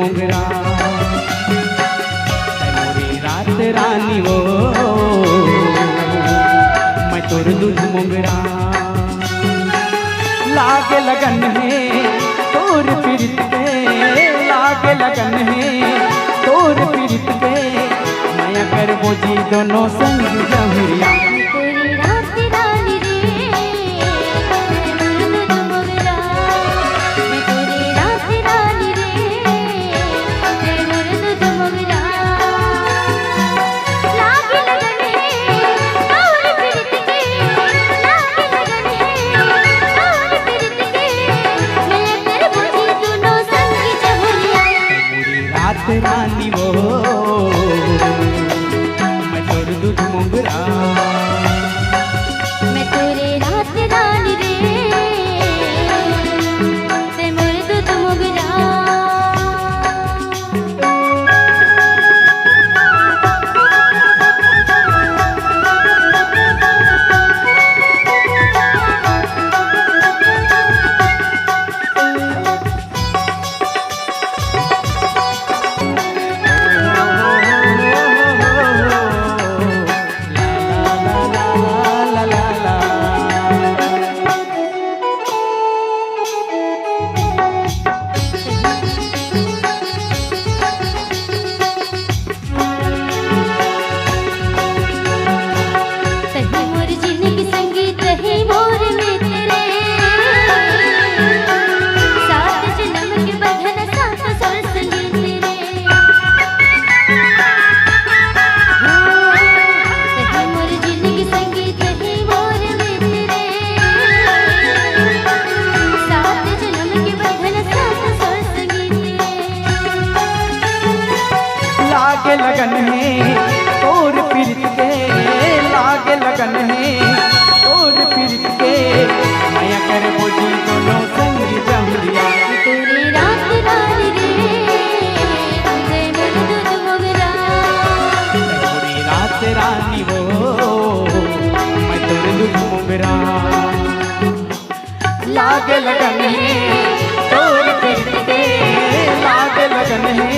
मोगरा मोरी रात रानी वो मैं तोर दूध मोगरा लागे लगन है तोर पीरित के लागे लगन है तोर पीरित के माया कर बोझी दोनों संग जमुरिया रानी वो मैं तोर दूध मोगरा मैं तोरे रात रानी रे ते मोर दूध मोगरा लागे लगन है तोर पीरित के लागे लगन है तोर पीरित के माया कर बोझी दोनों संग जमुरिया तोरे रात रानी रे ते मोर दूध मोगरा मोरी रात रानी वो मैं तोर दूध मोगरा लागे लगन है तोर पीरित के लागे लगन है